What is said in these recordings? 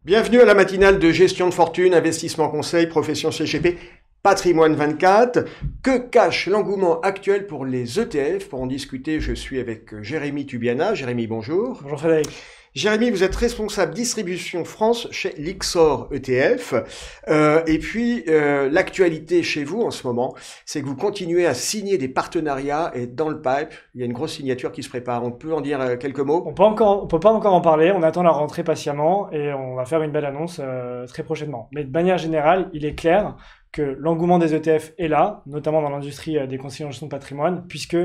Bienvenue à la matinale de gestion de fortune, investissement conseil, profession CGP, Patrimoine 24. Que cache l'engouement actuel pour les ETF? Pour en discuter, je suis avec Jérémy Tubiana. Jérémy, bonjour. Bonjour Frédéric. Jérémy, vous êtes responsable distribution France chez Lyxor ETF. Et puis, l'actualité chez vous en ce moment, c'est que vous continuez à signer des partenariats et dans le pipe, il y a une grosse signature qui se prépare. On peut en dire quelques mots? On peut pas encore en parler, on attend la rentrée patiemment et on va faire une belle annonce très prochainement. Mais de manière générale, il est clair que l'engouement des ETF est là, notamment dans l'industrie des conseillers en gestion de patrimoine, puisque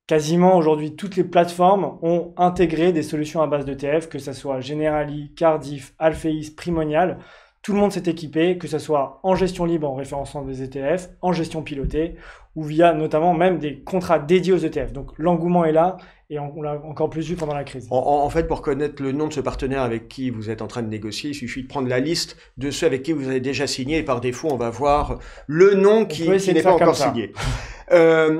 quasiment aujourd'hui, toutes les plateformes ont intégré des solutions à base d'ETF, que ce soit Generali, Cardif, Alphéis, Primonial. Tout le monde s'est équipé, que ce soit en gestion libre en référençant des ETF, en gestion pilotée, ou via notamment même des contrats dédiés aux ETF. Donc l'engouement est là et on l'a encore plus vu pendant la crise. En fait, pour connaître le nom de ce partenaire avec qui vous êtes en train de négocier, il suffit de prendre la liste de ceux avec qui vous avez déjà signé et par défaut, on va voir le nom qui n'est pas encore signé.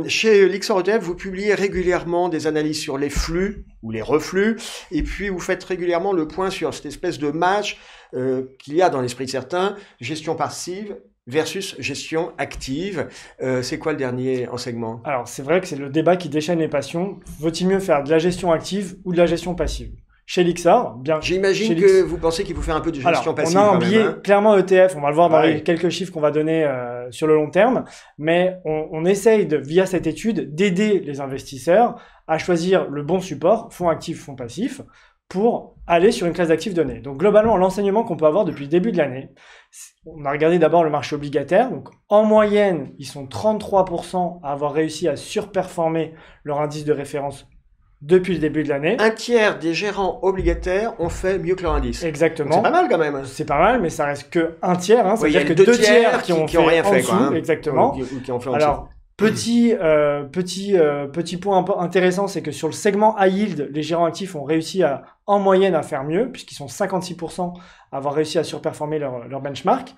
Chez Lyxor ETF, vous publiez régulièrement des analyses sur les flux ou les reflux et puis vous faites régulièrement le point sur cette espèce de match qu'il y a dans l'esprit de certains, gestion passive versus gestion active. C'est quoi le dernier enseignement? Alors, c'est vrai que c'est le débat qui déchaîne les passions. Vaut-il mieux faire de la gestion active ou de la gestion passive? Chez Lyxor, bien. J'imagine que vous pensez qu'il faut faire un peu de gestion passive. On a un biais même, hein. clairement ETF, on va le voir dans les quelques chiffres qu'on va donner sur le long terme, mais on essaye, via cette étude, d'aider les investisseurs à choisir le bon support, fonds actifs, fonds passifs, pour aller sur une classe d'actifs donnée. Donc globalement, l'enseignement qu'on peut avoir depuis le début de l'année, on a regardé d'abord le marché obligataire. Donc en moyenne, ils sont 33% à avoir réussi à surperformer leur indice de référence depuis le début de l'année. Un tiers des gérants obligataires ont fait mieux que leur indice. Exactement. C'est pas mal quand même. C'est pas mal, mais ça reste que un tiers. Hein. Oui, C'est-à-dire que deux tiers qui ont rien fait. Quoi, hein. Exactement. Ou qui ont fait en Alors, petit point un peu intéressant, c'est que sur le segment high yield, les gérants actifs ont réussi en moyenne à faire mieux, puisqu'ils sont 56% à avoir réussi à surperformer leur benchmark.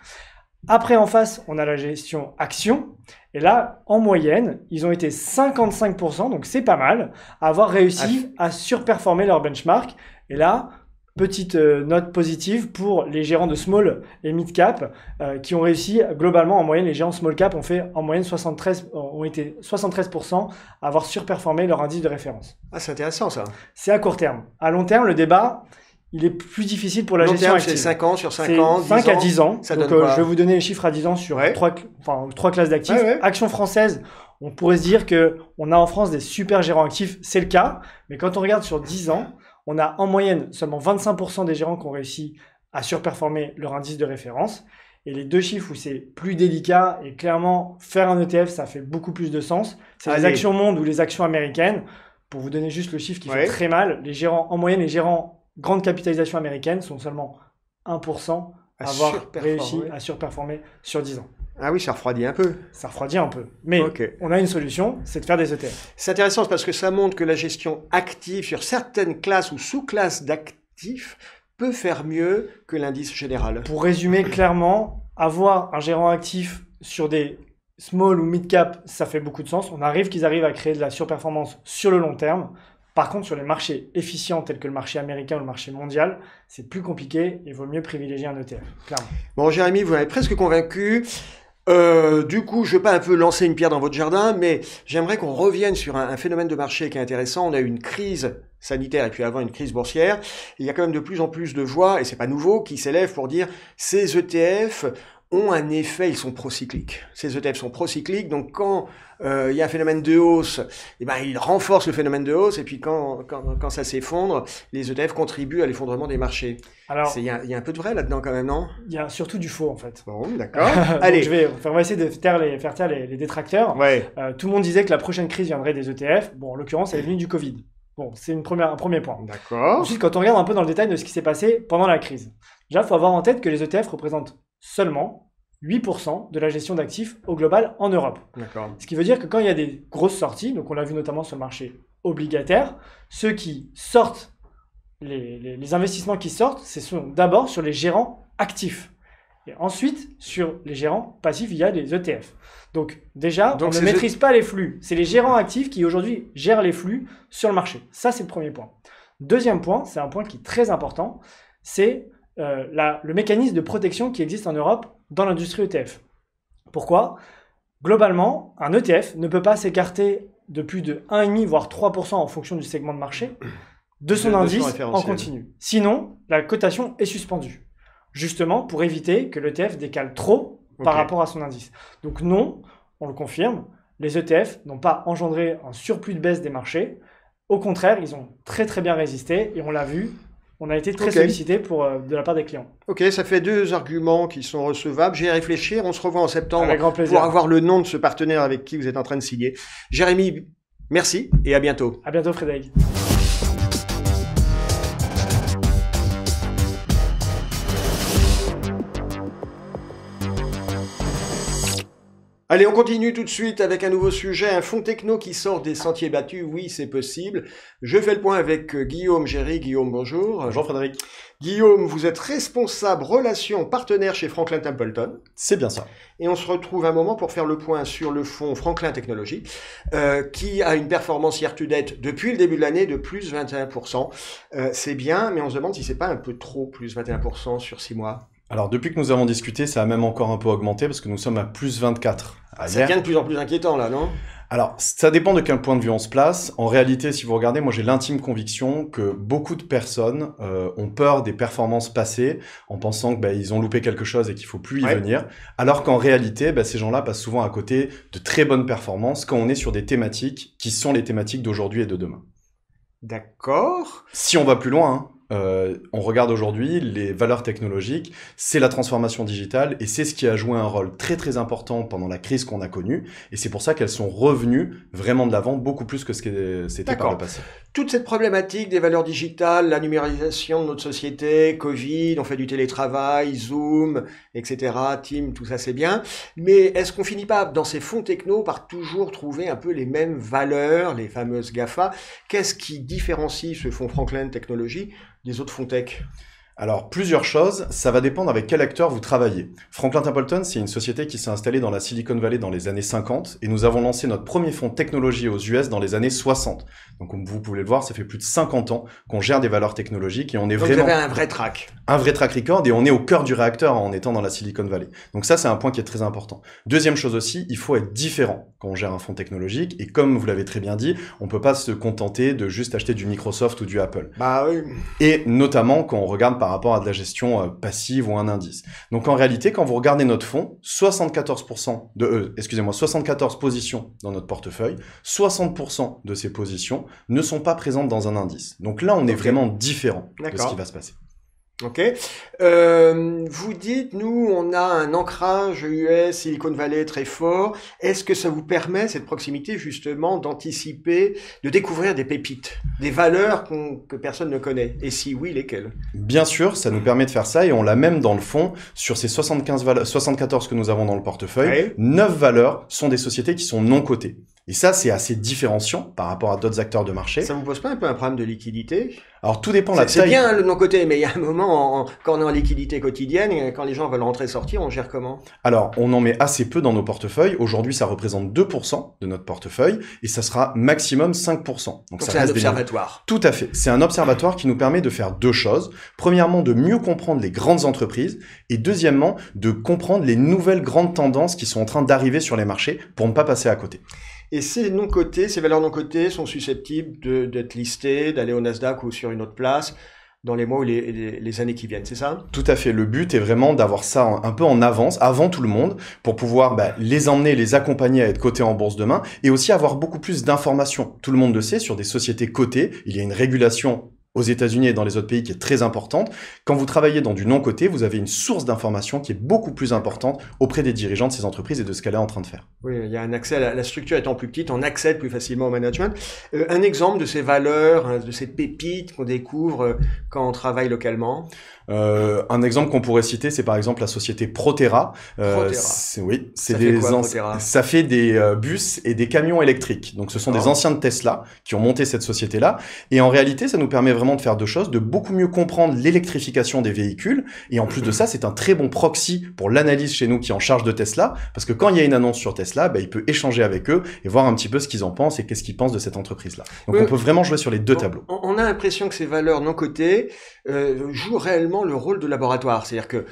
Après, en face, on a la gestion action. Et là, en moyenne, ils ont été 55%, donc c'est pas mal, à avoir réussi à surperformer leur benchmark. Et là, petite note positive pour les gérants de small et mid cap qui ont réussi globalement en moyenne. Les gérants small cap ont fait en moyenne ont été 73% à avoir surperformé leur indice de référence. Ah, c'est intéressant ça. C'est à court terme. À long terme, le débat, il est plus difficile pour la gestion active. C'est 5 ans sur 5 ans, 5 à 10 ans. Ça donc, donne quoi? je vais vous donner les chiffres à 10 ans sur trois classes d'actifs. Ouais. Action française, on pourrait se dire qu'on a en France des super gérants actifs, c'est le cas. Mais quand on regarde sur 10 ans, on a en moyenne seulement 25% des gérants qui ont réussi à surperformer leur indice de référence. Et les deux chiffres où c'est plus délicat et clairement faire un ETF, ça fait beaucoup plus de sens. C'est les actions monde ou les actions américaines. Pour vous donner juste le chiffre qui fait très mal, en moyenne, les gérants grande capitalisation américaine sont seulement 1% à avoir réussi à surperformer sur 10 ans. Ah oui, ça refroidit un peu. Ça refroidit un peu. Mais on a une solution, c'est de faire des ETF. C'est intéressant parce que ça montre que la gestion active sur certaines classes ou sous-classes d'actifs peut faire mieux que l'indice général. Pour résumer clairement, avoir un gérant actif sur des small ou mid cap, ça fait beaucoup de sens. Qu'ils arrivent à créer de la surperformance sur le long terme. Par contre, sur les marchés efficients tels que le marché américain ou le marché mondial, c'est plus compliqué et il vaut mieux privilégier un ETF, clairement. Bon, Jérémy, vous m'avez presque convaincu. Du coup, je ne veux pas un peu lancer une pierre dans votre jardin, mais j'aimerais qu'on revienne sur un phénomène de marché qui est intéressant. On a eu une crise sanitaire et puis avant une crise boursière. Il y a quand même de plus en plus de voix, et c'est pas nouveau, qui s'élèvent pour dire ces ETF ont un effet, ils sont procycliques. Ces ETF sont procycliques, donc quand il y a un phénomène de hausse, ils renforcent le phénomène de hausse, et puis quand ça s'effondre, les ETF contribuent à l'effondrement des marchés. Alors, il y a un peu de vrai là-dedans quand même, non? Il y a surtout du faux en fait. Bon, d'accord. Allez. On va essayer de faire taire les détracteurs. Tout le monde disait que la prochaine crise viendrait des ETF. Bon, en l'occurrence, elle est venue du Covid. Bon, c'est un premier point. D'accord. Ensuite, quand on regarde un peu dans le détail de ce qui s'est passé pendant la crise, déjà, il faut avoir en tête que les ETF représentent seulement 8% de la gestion d'actifs au global en Europe. D'accord. Ce qui veut dire que quand il y a des grosses sorties, donc on l'a vu notamment sur le marché obligataire, ceux qui sortent, les investissements qui sortent, ce sont d'abord sur les gérants actifs. Et ensuite, sur les gérants passifs, il y a des ETF. Donc déjà, on ne maîtrise pas les flux. C'est les gérants actifs qui aujourd'hui gèrent les flux sur le marché. Ça, c'est le premier point. Deuxième point, c'est un point qui est très important, c'est le mécanisme de protection qui existe en Europe dans l'industrie ETF. Pourquoi ? Globalement, un ETF ne peut pas s'écarter de plus de 1,5 voire 3% en fonction du segment de marché de son indice en continu. Sinon, la cotation est suspendue. Justement, pour éviter que l'ETF décale trop par rapport à son indice. Donc non, on le confirme, les ETF n'ont pas engendré un surplus de baisse des marchés. Au contraire, ils ont très très bien résisté et on l'a vu, on a été très sollicité de la part des clients. Ok, ça fait 2 arguments qui sont recevables. J'ai à réfléchir, on se revoit en septembre avec grand plaisir pour avoir le nom de ce partenaire avec qui vous êtes en train de signer. Jérémy, merci et à bientôt. À bientôt Frédéric. Allez, on continue tout de suite avec un nouveau sujet, un fonds techno qui sort des sentiers battus. Oui, c'est possible. Je fais le point avec Guillaume Géry. Guillaume, bonjour. Bonjour Frédéric. Guillaume, vous êtes responsable relations partenaires chez Franklin Templeton. C'est bien ça. Et on se retrouve un moment pour faire le point sur le fonds Franklin Technology, qui a une performance year-to-date depuis le début de l'année de plus 21%. C'est bien, mais on se demande si c'est pas un peu trop, plus 21% sur 6 mois. Alors, depuis que nous avons discuté, ça a même encore un peu augmenté parce que nous sommes à plus 24. Ça devient de plus en plus inquiétant, là, non ? Alors, ça dépend de quel point de vue on se place. En réalité, si vous regardez, moi j'ai l'intime conviction que beaucoup de personnes ont peur des performances passées en pensant que ils ont loupé quelque chose et qu'il faut plus y venir. Alors qu'en réalité, ces gens-là passent souvent à côté de très bonnes performances quand on est sur des thématiques qui sont les thématiques d'aujourd'hui et de demain. D'accord. Si on va plus loin, on regarde aujourd'hui les valeurs technologiques, c'est la transformation digitale et c'est ce qui a joué un rôle très très important pendant la crise qu'on a connue et c'est pour ça qu'elles sont revenues vraiment de l'avant beaucoup plus que ce que c'était par le passé. Toute cette problématique des valeurs digitales, la numérisation de notre société, Covid, on fait du télétravail, Zoom, etc., Team, tout ça c'est bien, mais est-ce qu'on finit pas dans ces fonds techno par toujours trouver un peu les mêmes valeurs, les fameuses GAFA? Qu'est-ce qui différencie ce fonds Franklin Technology des autres fonds tech? Alors, plusieurs choses, ça va dépendre avec quel acteur vous travaillez. Franklin Templeton, c'est une société qui s'est installée dans la Silicon Valley dans les années 50 et nous avons lancé notre premier fonds technologie aux US dans les années 60. Donc, comme vous pouvez le voir, ça fait plus de 50 ans qu'on gère des valeurs technologiques et on est Donc vraiment... vous avez un vrai track. Un vrai track record et on est au cœur du réacteur en étant dans la Silicon Valley. Donc ça, c'est un point qui est très important. Deuxième chose aussi, il faut être différent quand on gère un fonds technologique et comme vous l'avez très bien dit, on peut pas se contenter de juste acheter du Microsoft ou du Apple. Bah oui. Et notamment quand on regarde par rapport à de la gestion passive ou un indice. Donc en réalité, quand vous regardez notre fonds, 74 positions dans notre portefeuille, 60% de ces positions ne sont pas présentes dans un indice. Donc là, on est vraiment différent de ce qui va se passer. Ok. Vous dites, nous, on a un ancrage US, Silicon Valley très fort. Est-ce que ça vous permet, cette proximité, justement, d'anticiper, de découvrir des pépites, des valeurs que personne ne connaît? Et si oui, lesquelles? Bien sûr, ça nous permet de faire ça et on l'a même dans le fond. Sur ces 74 que nous avons dans le portefeuille, 9 valeurs sont des sociétés qui sont non cotées. Et ça, c'est assez différenciant par rapport à d'autres acteurs de marché. Ça vous pose pas un peu un problème de liquidité? Alors, tout dépend de la taille. C'est bien le non-coté, mais il y a un moment, quand on est en liquidité quotidienne, quand les gens veulent rentrer sortir, on gère comment? Alors, on en met assez peu dans nos portefeuilles. Aujourd'hui, ça représente 2% de notre portefeuille et ça sera maximum 5%. Donc ça c'est un observatoire. Tout à fait. C'est un observatoire qui nous permet de faire deux choses. Premièrement, de mieux comprendre les grandes entreprises et deuxièmement, de comprendre les nouvelles grandes tendances qui sont en train d'arriver sur les marchés pour ne pas passer à côté. Et ces non-cotés, ces valeurs non-cotées sont susceptibles d'être listées, d'aller au Nasdaq ou sur une autre place dans les mois ou les années qui viennent, c'est ça? Tout à fait. Le but est vraiment d'avoir ça un peu en avance, avant tout le monde, pour pouvoir les emmener, les accompagner à être cotés en bourse demain et aussi avoir beaucoup plus d'informations. Tout le monde le sait, sur des sociétés cotées, il y a une régulation aux États-Unis et dans les autres pays qui est très importante. Quand vous travaillez dans du non-coté, vous avez une source d'information qui est beaucoup plus importante auprès des dirigeants de ces entreprises et de ce qu'elle est en train de faire. Oui, il y a un accès, la structure étant plus petite, on accède plus facilement au management. Un exemple de ces valeurs, de ces pépites qu'on découvre quand on travaille localement? Un exemple qu'on pourrait citer, c'est par exemple la société Proterra. Ça fait des bus et des camions électriques. Donc ce sont des anciens de Tesla qui ont monté cette société-là. Et en réalité, ça nous permet vraiment de faire deux choses, de beaucoup mieux comprendre l'électrification des véhicules. Et en plus de ça, c'est un très bon proxy pour l'analyse chez nous qui est en charge de Tesla. Parce que quand il y a une annonce sur Tesla, il peut échanger avec eux et voir un petit peu ce qu'ils en pensent et qu'est-ce qu'ils pensent de cette entreprise-là. Donc on peut vraiment jouer sur les deux tableaux. On a l'impression que ces valeurs non cotées jouent réellement finalement le rôle de laboratoire. C'est-à-dire que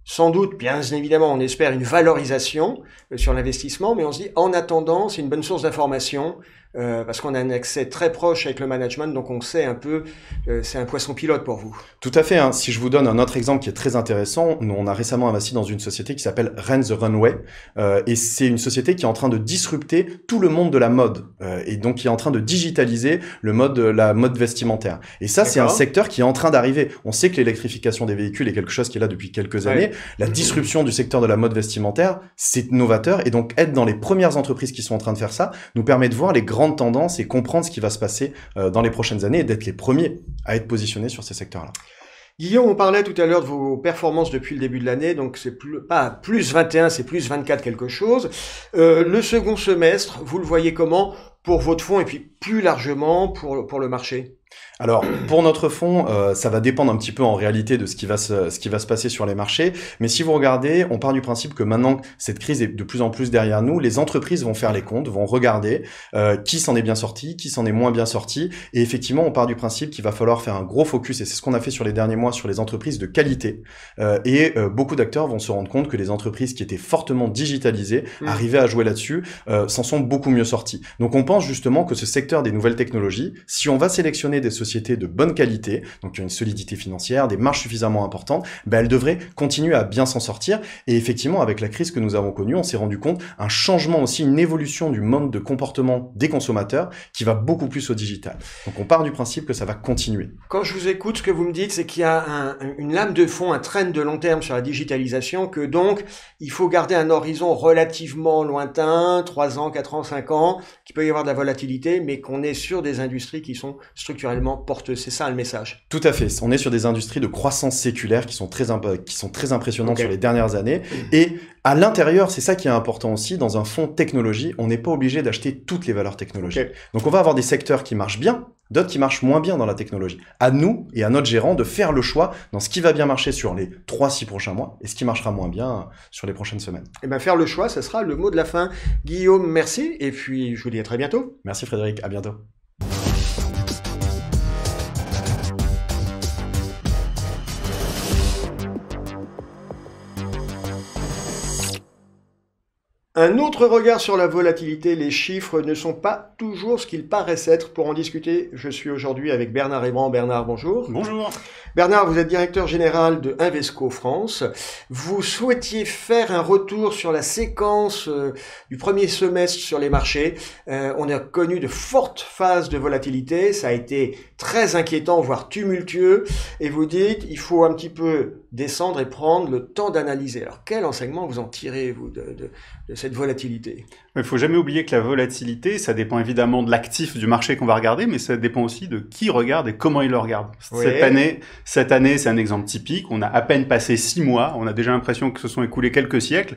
sans doute, bien évidemment, on espère une valorisation sur l'investissement, mais on se dit, en attendant, c'est une bonne source d'information, parce qu'on a un accès très proche avec le management, donc on sait un peu, c'est un poisson pilote pour vous. Tout à fait. Si je vous donne un autre exemple qui est très intéressant, nous on a récemment investi dans une société qui s'appelle Rent the Runway, et c'est une société qui est en train de disrupter tout le monde de la mode, et donc qui est en train de digitaliser la mode vestimentaire. Et ça, c'est un secteur qui est en train d'arriver. On sait que l'électrification des véhicules est quelque chose qui est là depuis quelques années. La disruption du secteur de la mode vestimentaire, c'est novateur, et donc être dans les premières entreprises qui sont en train de faire ça nous permet de voir les grandes tendances et comprendre ce qui va se passer dans les prochaines années et d'être les premiers à être positionnés sur ces secteurs-là. Guillaume, on parlait tout à l'heure de vos performances depuis le début de l'année, donc c'est pas plus 21, c'est plus 24 quelque chose. Le second semestre, vous le voyez comment pour votre fonds et puis plus largement pour le marché? Alors, pour notre fonds, ça va dépendre un petit peu en réalité de ce qui va se passer sur les marchés. Mais si vous regardez, on part du principe que maintenant que cette crise est de plus en plus derrière nous, les entreprises vont faire les comptes, vont regarder qui s'en est bien sorti, qui s'en est moins bien sorti. Et effectivement, on part du principe qu'il va falloir faire un gros focus, et c'est ce qu'on a fait sur les derniers mois, sur les entreprises de qualité. Beaucoup d'acteurs vont se rendre compte que les entreprises qui étaient fortement digitalisées, arrivaient à jouer là-dessus, s'en sont beaucoup mieux sorties. Donc on pense justement que ce secteur des nouvelles technologies, si on va sélectionner des sociétés de bonne qualité, donc qui ont une solidité financière, des marges suffisamment importantes, elles devraient continuer à bien s'en sortir. Et effectivement, avec la crise que nous avons connue, on s'est rendu compte un changement aussi, une évolution du mode de comportement des consommateurs qui va beaucoup plus au digital. Donc on part du principe que ça va continuer. Quand je vous écoute, ce que vous me dites, c'est qu'il y a une lame de fond, un trend de long terme sur la digitalisation, que donc il faut garder un horizon relativement lointain, 3 ans, 4 ans, 5 ans, qu'il peut y avoir de la volatilité, mais qu'on est sur des industries qui sont structurellement porteuses. C'est ça le message. Tout à fait. On est sur des industries de croissance séculaire qui sont très impressionnantes sur les dernières années. Et à l'intérieur, c'est ça qui est important aussi, dans un fonds technologie, on n'est pas obligé d'acheter toutes les valeurs technologiques. Donc on va avoir des secteurs qui marchent bien, d'autres qui marchent moins bien dans la technologie. À nous et à notre gérant de faire le choix dans ce qui va bien marcher sur les 3-6 prochains mois et ce qui marchera moins bien sur les prochaines semaines. Et bien faire le choix, ce sera le mot de la fin. Guillaume, merci. Et puis je vous dis à très bientôt. Merci Frédéric, à bientôt. Un autre regard sur la volatilité, les chiffres ne sont pas toujours ce qu'ils paraissent être. Pour en discuter, je suis aujourd'hui avec Bernard Hébrand. Bernard, bonjour. Bonjour. Bernard, vous êtes directeur général de Invesco France. Vous souhaitiez faire un retour sur la séquence du premier semestre sur les marchés. On a connu de fortes phases de volatilité. Ça a été très inquiétant, voire tumultueux. Et vous dites, il faut un petit peu descendre et prendre le temps d'analyser. Alors, quel enseignement vous en tirez, vous, de cette volatilité? Il ne faut jamais oublier que la volatilité, ça dépend évidemment de l'actif du marché qu'on va regarder, mais ça dépend aussi de qui regarde et comment il le regarde. Oui. Cette année, c'est un exemple typique. On a à peine passé 6 mois. On a déjà l'impression que se sont écoulés quelques siècles.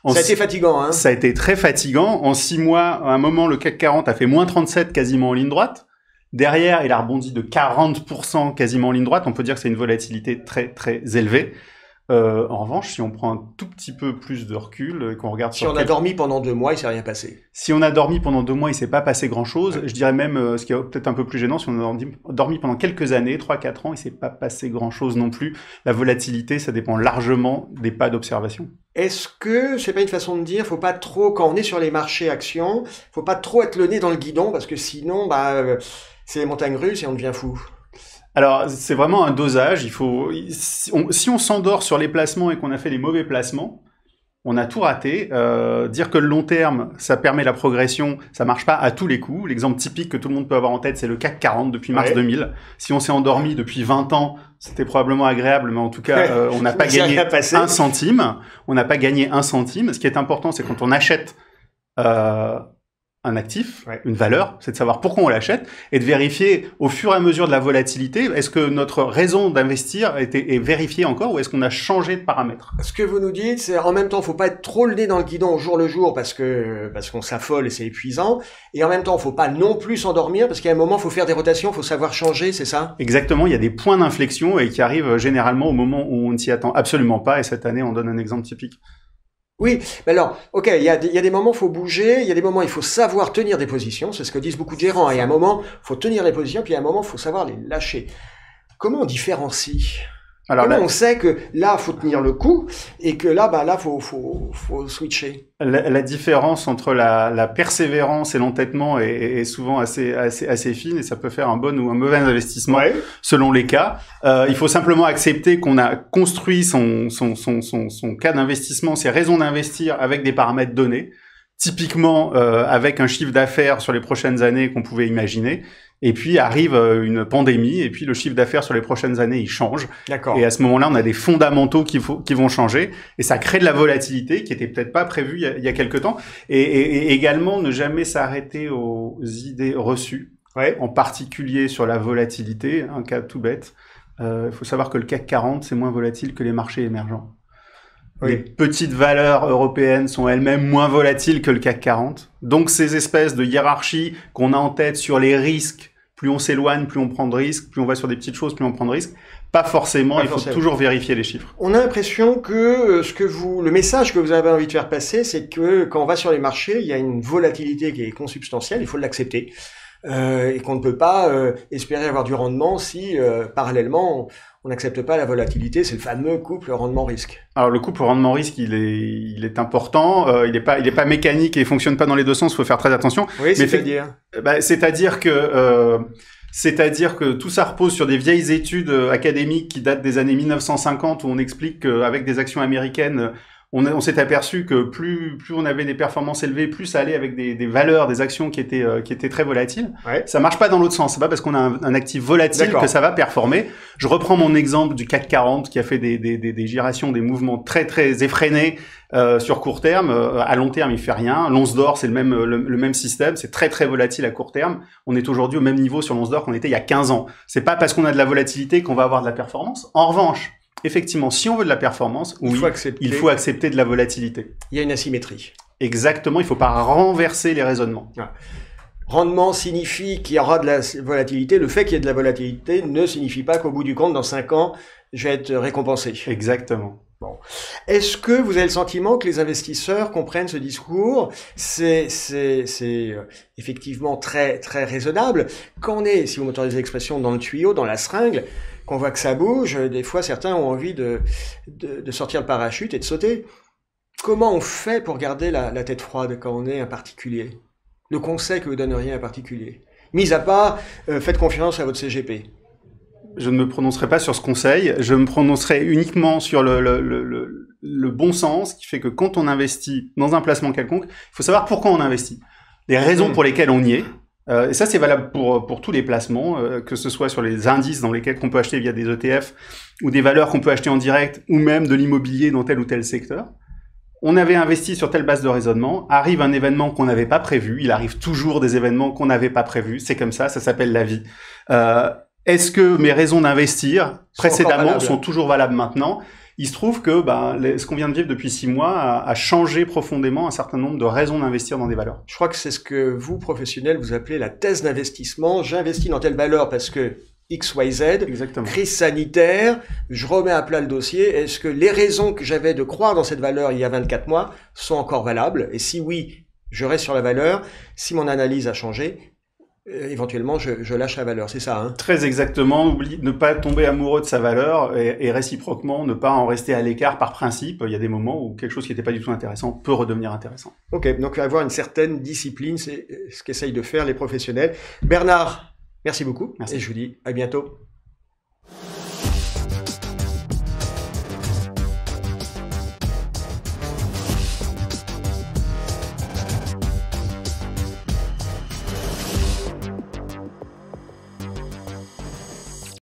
Ça a été fatigant, hein? Ça a été très fatigant. En 6 mois, à un moment, le CAC 40 a fait moins 37 quasiment en ligne droite. Derrière, il a rebondi de 40% quasiment en ligne droite. On peut dire que c'est une volatilité très, très élevée. En revanche, si on prend un tout petit peu plus de recul et qu'on regarde si on a dormi pendant 2 mois, il s'est rien passé. Si on a dormi pendant 2 mois, il s'est pas passé grand-chose. Je dirais même, ce qui est peut-être un peu plus gênant, si on a dormi pendant quelques années, 3-4 ans, il s'est pas passé grand-chose non plus. La volatilité, ça dépend largement des pas d'observation. Est-ce que c'est pas une façon de dire, faut pas trop, quand on est sur les marchés actions, faut pas trop être le nez dans le guidon, parce que sinon, c'est les montagnes russes et on devient fou. Alors, c'est vraiment un dosage. Si on s'endort sur les placements et qu'on a fait des mauvais placements, on a tout raté. Dire que le long terme, ça permet la progression, ça marche pas à tous les coups. L'exemple typique que tout le monde peut avoir en tête, c'est le CAC 40 depuis mars 2000. Si on s'est endormi depuis 20 ans, c'était probablement agréable, mais en tout cas, on n'a pas gagné un centime. On n'a pas gagné un centime. Ce qui est important, c'est quand on achète un actif, une valeur, c'est de savoir pourquoi on l'achète et de vérifier au fur et à mesure de la volatilité, est-ce que notre raison d'investir est vérifiée encore ou est-ce qu'on a changé de paramètre? Ce que vous nous dites, c'est en même temps, faut pas être trop le nez dans le guidon au jour le jour parce qu'on s'affole et c'est épuisant. Et en même temps, faut pas non plus s'endormir parce qu'à un moment, faut faire des rotations, faut savoir changer, c'est ça? Exactement. Il y a des points d'inflexion et qui arrivent généralement au moment où on ne s'y attend absolument pas. Et cette année, on donne un exemple typique. Oui, mais alors, ok, il y a des moments il faut bouger, il y a des moments il faut savoir tenir des positions, c'est ce que disent beaucoup de gérants. Et à un moment, il faut tenir les positions, puis à un moment, il faut savoir les lâcher. Comment on différencie Alors Comment là, on sait que là, faut tenir le coup et que là, faut switcher? la différence entre la persévérance et l'entêtement est souvent assez fine, et ça peut faire un bon ou un mauvais investissement selon les cas. Il faut simplement accepter qu'on a construit son cas d'investissement, ses raisons d'investir avec des paramètres donnés, typiquement avec un chiffre d'affaires sur les prochaines années qu'on pouvait imaginer. Et puis arrive une pandémie, et puis le chiffre d'affaires sur les prochaines années, il change. D'accord. Et à ce moment-là, on a des fondamentaux qui vont changer, et ça crée de la volatilité qui était peut-être pas prévue il y a quelque temps. Et également, ne jamais s'arrêter aux idées reçues, en particulier sur la volatilité. Un cas tout bête. Il faut savoir que le CAC 40, c'est moins volatile que les marchés émergents. Les petites valeurs européennes sont elles-mêmes moins volatiles que le CAC 40. Donc ces espèces de hiérarchies qu'on a en tête sur les risques, plus on s'éloigne, plus on prend de risques, plus on va sur des petites choses, plus on prend de risques. Pas forcément, il faut toujours vérifier les chiffres. On a l'impression que le message que vous avez envie de faire passer, c'est que quand on va sur les marchés, il y a une volatilité qui est consubstantielle, il faut l'accepter. Et qu'on ne peut pas espérer avoir du rendement si, parallèlement, on n'accepte pas la volatilité. C'est le fameux couple rendement-risque. Alors le couple rendement-risque, il est important. Il est pas mécanique et il fonctionne pas dans les deux sens. Il faut faire très attention. Oui, c'est-à-dire c'est-à-dire que tout ça repose sur des vieilles études académiques qui datent des années 1950, où on explique qu'avec des actions américaines, on s'est aperçu que plus on avait des performances élevées, plus ça allait avec des valeurs, des actions qui étaient très volatiles. Ça marche pas dans l'autre sens. C'est pas parce qu'on a un actif volatile que ça va performer. Je reprends mon exemple du CAC 40 qui a fait des gyrations, des mouvements très très effrénés sur court terme. À long terme, il fait rien. L'once d'or, c'est le même système. C'est très très volatile à court terme. On est aujourd'hui au même niveau sur l'once d'or qu'on était il y a 15 ans. C'est pas parce qu'on a de la volatilité qu'on va avoir de la performance. En revanche, effectivement, si on veut de la performance, il faut accepter de la volatilité. Il y a une asymétrie. Exactement, il ne faut pas renverser les raisonnements. Rendement signifie qu'il y aura de la volatilité. Le fait qu'il y ait de la volatilité ne signifie pas qu'au bout du compte, dans 5 ans, je vais être récompensé. Exactement. Bon. Est-ce que vous avez le sentiment que les investisseurs comprennent ce discours? C'est effectivement très, très raisonnable. Quand on est, si vous m'autorisez l'expression, dans le tuyau, dans la seringue, qu'on voit que ça bouge, des fois certains ont envie de sortir le parachute et de sauter. Comment on fait pour garder la tête froide quand on est un particulier? Le conseil que vous donneriez à un particulier? Mis à part, faites confiance à votre CGP. Je ne me prononcerai pas sur ce conseil, je me prononcerai uniquement sur le bon sens, qui fait que quand on investit dans un placement quelconque, il faut savoir pourquoi on investit, les raisons pour lesquelles on y est. Et ça, c'est valable pour tous les placements, que ce soit sur les indices dans lesquels qu'on peut acheter via des ETF, ou des valeurs qu'on peut acheter en direct, ou même de l'immobilier dans tel ou tel secteur. On avait investi sur telle base de raisonnement, arrive un événement qu'on n'avait pas prévu, il arrive toujours des événements qu'on n'avait pas prévus, c'est comme ça s'appelle la vie. Est-ce que mes raisons d'investir précédemment sont toujours valables maintenant? Il se trouve que ce qu'on vient de vivre depuis 6 mois a changé profondément un certain nombre de raisons d'investir dans des valeurs. Je crois que c'est ce que vous, professionnels, vous appelez la thèse d'investissement. J'investis dans telle valeur parce que X, Y, Z, Exactement. Crise sanitaire, je remets à plat le dossier. Est-ce que les raisons que j'avais de croire dans cette valeur il y a 24 mois sont encore valables? Et si oui, je reste sur la valeur. Si mon analyse a changé, éventuellement, je lâche la valeur, c'est ça, hein? Très exactement, ne pas tomber amoureux de sa valeur et réciproquement, ne pas en rester à l'écart par principe. Il y a des moments où quelque chose qui n'était pas du tout intéressant peut redevenir intéressant. Ok, donc avoir une certaine discipline, c'est ce qu'essayent de faire les professionnels. Bernard, merci beaucoup. Merci. Et je vous dis à bientôt.